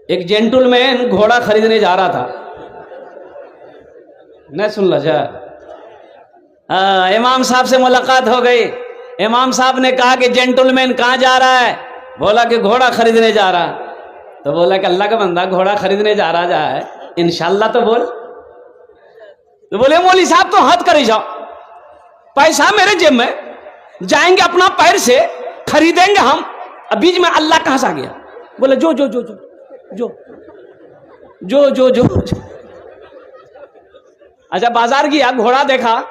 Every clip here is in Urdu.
ایک جینٹلمین گھوڑا خریدنے جا رہا تھا. نہیں سن لجا. امام صاحب سے ملاقات ہو گئی. امام صاحب نے کہا کہ جینٹلمین کہاں جا رہا ہے؟ بولا کہ گھوڑا خریدنے جا رہا. تو بولا کہ اللہ کا بندہ گھوڑا خریدنے جا رہا ہے انشاءاللہ تو بول. تو بولے مولوی صاحب تو حد کری جاؤ, پیسہ میرے جیب میں, جائیں گے اپنا پیر سے خریدیں گے ہم, اب بیچ میں اللہ کہاں سے آ گیا؟ بولے جو جو جو جو جو جو جو جو جو. اچھا بازار گیا, گھوڑا دیکھا,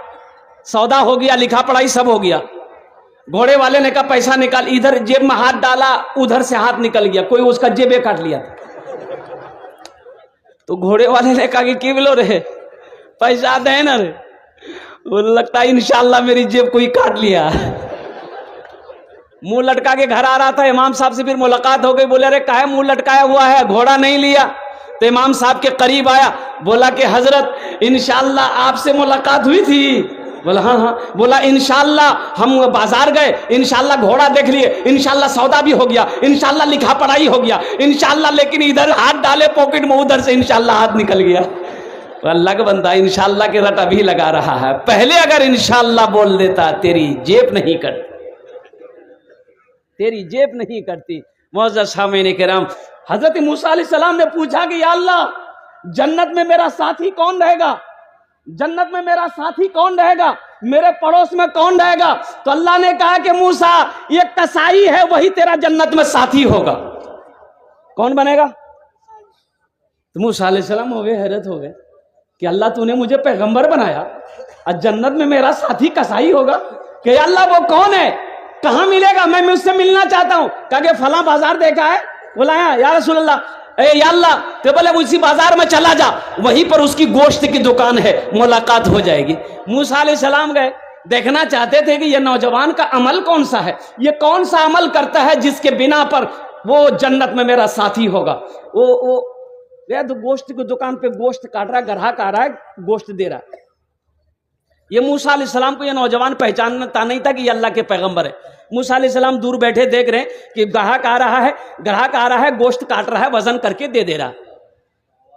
سودا ہو گیا, لکھا پڑھائی سب ہو گیا. گھوڑے والے نے کہا پیسہ نکال, ادھر جیب میں ہاتھ ڈالا, ادھر سے ہاتھ نکل گیا, کوئی اس کا جیبیں کاٹ لیا. تو گھوڑے والے نے کہا کہ کی بولو رہے پیسہ دے نا رے. وہ لگتا ہے انشاءاللہ میری جیب کوئی کاٹ لیا. منہ لٹکا کے گھر آ رہا تھا. امام صاحب سے پھر ملاقات ہو گئی. بولے ارے کاہے منہ لٹکایا ہوا ہے, گھوڑا نہیں لیا؟ تو امام صاحب کے قریب آیا, بولا کہ حضرت انشاءاللہ آپ سے ملاقات ہوئی تھی. بولا ہاں ہاں. بولا انشاءاللہ ہم بازار گئے, انشاءاللہ گھوڑا دیکھ لیے, انشاءاللہ سودا بھی ہو گیا, انشاءاللہ لکھا پڑھائی ہو گیا, انشاءاللہ, لیکن ادھر ہاتھ ڈالے پاکٹ میں, ادھر سے انشاءاللہ ہاتھ نکل گیا. اللہ کا بندہ انشاءاللہ کے رٹ ابھی لگا رہا ہے. پہلے اگر انشاءاللہ بول دیتا تیری جیب نہیں کرتی, تیری جیب نہیں کرتی. معزز سامعین کرام, حضرت موسیٰ علیہ السلام نے پوچھا کہ یا اللہ جنت میں میرا ساتھی کون رہے گا؟ جنت میں میرا ساتھی کون رہے گا؟ میرے پڑوس میں کون رہے گا؟ تو اللہ نے کہا کہ موسیٰ یہ کسائی ہے, وہی تیرا جنت میں ساتھی ہوگا. کون بنے گا؟ تو موسیٰ علیہ السلام ہو گئے, حیرت ہو گئے کہ اللہ تو نے مجھے پیغمبر بنایا اور جنت میں میرا ساتھی کسائی ہوگا. کہ یا اللہ وہ کون ہے, کہاں ملے گا, میں اس سے ملنا چاہتا ہوں. کہا کہ فلاں بازار دیکھا ہے. بولا یا رسول اللہ, اے یا اللہ, تو بولے اسی بازار میں چلا جا, وہیں پر اس کی گوشت کی دکان ہے, ملاقات ہو جائے گی. موسیٰ علیہ السلام گئے, دیکھنا چاہتے تھے کہ یہ نوجوان کا عمل کون سا ہے, یہ کون سا عمل کرتا ہے جس کے بنا پر وہ جنت میں میرا ساتھی ہوگا. وہ تو گوشت کی دکان پہ گوشت کاٹ رہا ہے, گراہک آ رہا ہے, گوشت دے رہا ہے. یہ موسیٰ علیہ السلام کو یہ نوجوان پہچانتا نہیں تھا کہ یہ اللہ کے پیغمبر ہے. موسیٰ علیہ السلام دور بیٹھے دیکھ رہے ہیں کہ گراہک آ رہا ہے, گوشت کاٹ رہا ہے, وزن کر کے دے رہا.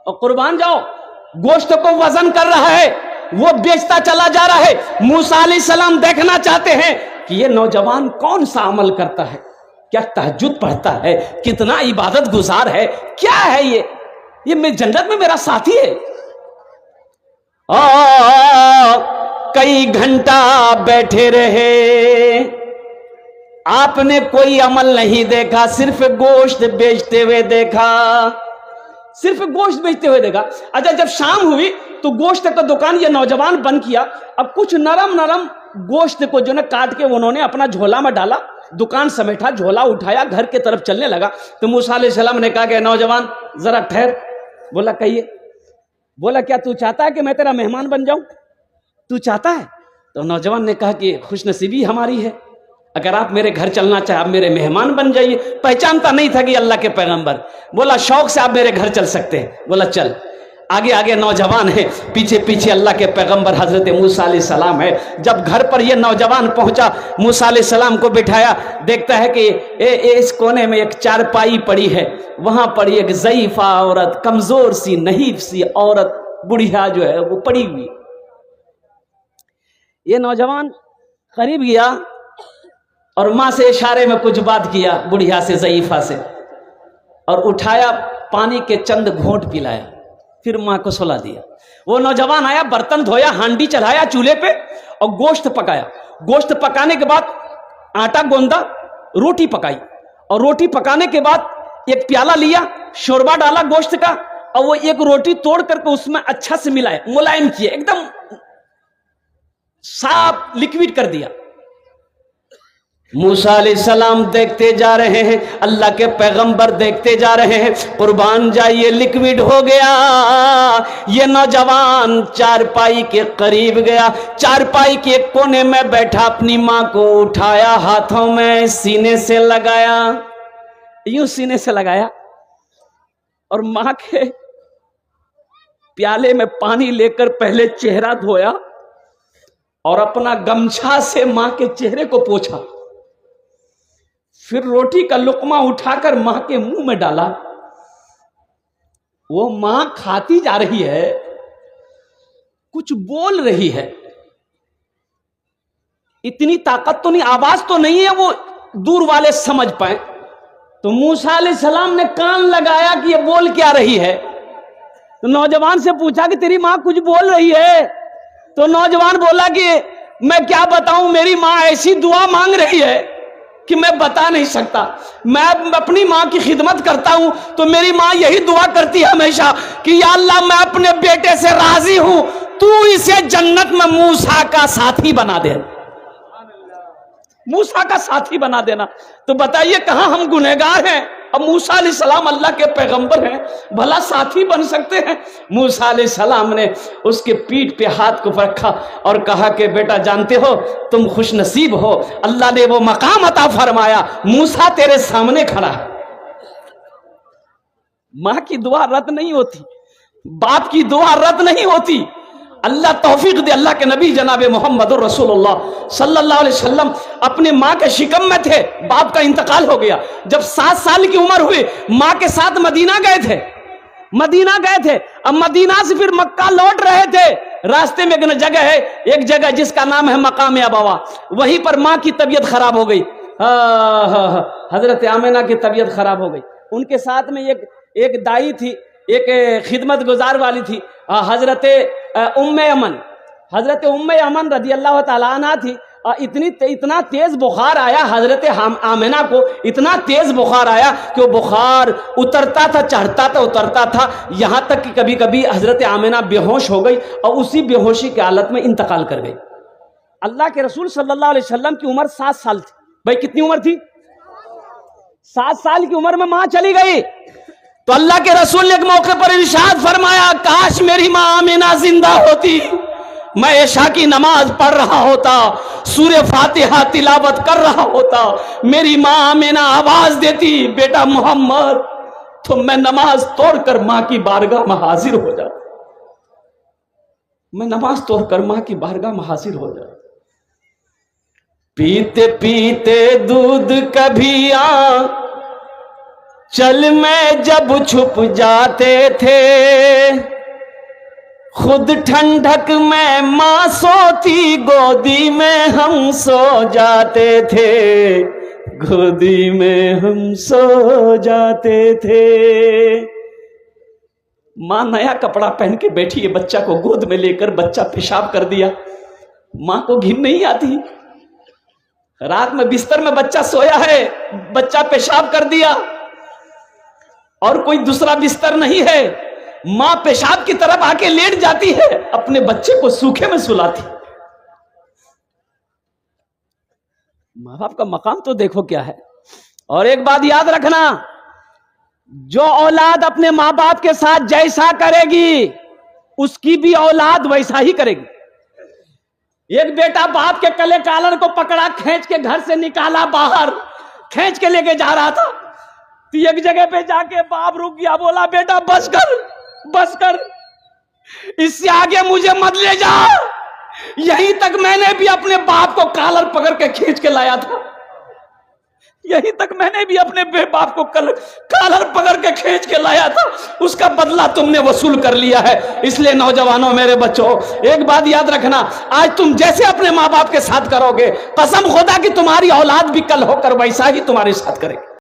اور قربان جاؤ, گوشت کو وزن کر رہا ہے, وہ بیچتا چلا جا رہا ہے. موسیٰ علیہ السلام دیکھنا چاہتے ہیں کہ یہ نوجوان کون سا عمل کرتا ہے, کیا تہجد پڑھتا ہے, کتنا عبادت گزار ہے, کیا ہے یہ میں جنت میں میرا ساتھی ہے. کئی گھنٹہ بیٹھے رہے, آپ نے کوئی عمل نہیں دیکھا, صرف گوشت بیچتے ہوئے دیکھا, صرف گوشت بیچتے ہوئے دیکھا. اچھا جب شام ہوئی تو گوشت کا دکان یہ نوجوان بند کیا. اب کچھ نرم گوشت کو جو کاٹ کے انہوں نے اپنا جھولا میں ڈالا, دکان سمیٹا, جھولا اٹھایا, گھر کی طرف چلنے لگا. تو موسیٰ علیہ السلام نے کہا کہ نوجوان ذرا ٹھہر. بولا کہیے. بولا کیا تو چاہتا ہے کہ میں تیرا مہمان بن جاؤں؟ تو چاہتا ہے؟ تو نوجوان نے کہا کہ خوش نصیبی ہماری ہے, اگر آپ میرے گھر چلنا چاہیں, آپ میرے مہمان بن جائیے. پہچانتا نہیں تھا کہ اللہ کے پیغمبر. بولا شوق سے آپ میرے گھر چل سکتے ہیں. بولا چل. آگے نوجوان ہے, پیچھے اللہ کے پیغمبر حضرت موسیٰ علیہ السلام ہے. جب گھر پر یہ نوجوان پہنچا, موسیٰ علیہ السلام کو بٹھایا, دیکھتا ہے کہ اس کونے میں ایک چارپائی پڑی ہے, وہاں پر ایک ضعیفہ عورت, کمزور سی نحیف سی عورت, بڑھیا جو ہے وہ پڑی ہوئی. یہ نوجوان قریب گیا اور ماں سے اشارے میں کچھ بات کیا, بڑھیا سے, ضعیفہ سے, اور اٹھایا, پانی کے چند گھونٹ پلایا, پھر ماں کو سلا دیا. وہ نوجوان آیا, برتن دھویا, ہانڈی چڑھایا چولہے پہ, اور گوشت پکایا. گوشت پکانے کے بعد آٹا گوندا, روٹی پکائی, اور روٹی پکانے کے بعد ایک پیالہ لیا, شوربہ ڈالا گوشت کا, اور وہ ایک روٹی توڑ کر کے اس میں اچھا سے ملایا, ملائم کیا, ایک دم صاف لکوڈ کر دیا. موسیٰ علیہ السلام دیکھتے جا رہے ہیں, اللہ کے پیغمبر دیکھتے جا رہے ہیں. قربان جائیے, لکوڈ ہو گیا. یہ نوجوان چارپائی کے قریب گیا, چارپائی کے ایک کونے میں بیٹھا, اپنی ماں کو اٹھایا, ہاتھوں میں سینے سے لگایا, یوں سینے سے لگایا, اور ماں کے پیالے میں پانی لے کر پہلے چہرہ دھویا, اور اپنا گمچھا سے ماں کے چہرے کو پوچھا. پھر روٹی کا لقمہ اٹھا کر ماں کے منہ میں ڈالا, وہ ماں کھاتی جا رہی ہے، کچھ بول رہی ہے، اتنی طاقت تو نہیں، آواز تو نہیں ہے وہ دور والے سمجھ پائیں. تو موسیٰ علیہ السلام نے کان لگایا کہ یہ بول کیا رہی ہے. تو نوجوان سے پوچھا کہ تیری ماں کچھ بول رہی ہے. تو نوجوان بولا کہ میں کیا بتاؤں، میری ماں ایسی دعا مانگ رہی ہے کہ میں بتا نہیں سکتا. میں اپنی ماں کی خدمت کرتا ہوں تو میری ماں یہی دعا کرتی ہے ہمیشہ کہ یا اللہ میں اپنے بیٹے سے راضی ہوں، تو اسے جنت میں موسیٰ کا ساتھی بنا دے، موسیٰ کا ساتھی بنا دینا. تو بتائیے کہاں ہم گنہگار ہیں. اب موسیٰ علیہ السلام اللہ کے پیغمبر ہیں، بھلا ساتھی بن سکتے ہیں؟ موسیٰ علیہ السلام نے اس کے پیٹھ پہ ہاتھ کو رکھا اور کہا کہ بیٹا جانتے ہو تم خوش نصیب ہو، اللہ نے وہ مقام عطا فرمایا، موسیٰ تیرے سامنے کھڑا ہے. ماں کی دعا رد نہیں ہوتی، باپ کی دعا رد نہیں ہوتی. اللہ توفیق دے. اللہ کے نبی جناب محمد رسول اللہ صلی اللہ علیہ وسلم اپنے ماں کے شکم میں تھے، باپ کا انتقال ہو گیا. جب 7 سال کی عمر ہوئی ماں کے ساتھ مدینہ گئے تھے. اب مدینہ سے پھر مکہ لوٹ رہے تھے. راستے میں ایک جگہ ہے، ایک جگہ جس کا نام ہے مقام ابوا، وہیں پر ماں کی طبیعت خراب ہو گئی. حضرت آمنہ کی طبیعت خراب ہو گئی. ان کے ساتھ میں ایک دائی تھی، ایک خدمت گزار والی تھی، حضرت ام ایمن رضی اللہ تعالیٰ عنہ تھی. اتنا تیز بخار آیا حضرت آمنہ کو، اتنا تیز بخار آیا کہ وہ بخار اترتا تھا، چڑھتا تھا، اترتا تھا، یہاں تک کہ کبھی کبھی حضرت آمنہ بے ہوش ہو گئی اور اسی بے ہوشی کی حالت میں انتقال کر گئی. اللہ کے رسول صلی اللہ علیہ وسلم کی عمر 7 سال تھی. بھائی کتنی عمر تھی؟ 7 سال کی عمر میں ماں چلی گئی. تو اللہ کے رسول نے ایک موقع پر ارشاد فرمایا کاش میری ماں آمنہ زندہ ہوتی، میں عشاء کی نماز پڑھ رہا ہوتا، سورہ فاتحہ تلاوت کر رہا ہوتا، میری ماں آمنہ آواز دیتی بیٹا محمد، تو میں نماز توڑ کر ماں کی بارگاہ میں حاضر ہو جاتا. میں نماز توڑ کر ماں کی بارگاہ میں حاضر ہو جاتا. پیتے پیتے دودھ کبھی چل میں جب چھپ جاتے تھے، خود ٹھنڈک میں ماں سوتی گودی میں ہم سو جاتے تھے، گودی میں ہم سو جاتے تھے. ماں نیا کپڑا پہن کے بیٹھی ہے، بچہ کو گود میں لے کر بچہ پیشاب کر دیا، ماں کو گھن نہیں آتی. رات میں بستر میں بچہ سویا ہے، بچہ پیشاب کر دیا اور کوئی دوسرا بستر نہیں ہے، ماں پیشاب کی طرف آ کے لیٹ جاتی ہے، اپنے بچے کو سوکھے میں سلاتی. ماں باپ کا مقام تو دیکھو کیا ہے. اور ایک بات یاد رکھنا، جو اولاد اپنے ماں باپ کے ساتھ جیسا کرے گی اس کی بھی اولاد ویسا ہی کرے گی. ایک بیٹا باپ کے کلے کالر کو پکڑا، کھینچ کے گھر سے نکالا باہر، کھینچ کے لے کے جا رہا تھا. تو ایک جگہ پہ جا کے باپ رک گیا، بولا بیٹا بس کر، اس سے آگے مجھے مت لے جا. یہیں تک میں نے بھی اپنے باپ کو کالر پکڑ کے کھینچ کے لایا تھا، یہیں تک میں نے بھی اپنے باپ کو کالر پکڑ کے کھینچ کے لایا تھا، اس کا بدلہ تم نے وصول کر لیا ہے. اس لیے نوجوانوں، میرے بچوں، ایک بات یاد رکھنا، آج تم جیسے اپنے ماں باپ کے ساتھ کرو گے، قسم خدا کہ تمہاری اولاد بھی کل ہو کر ویسا ہی تمہارے ساتھ کرے گی.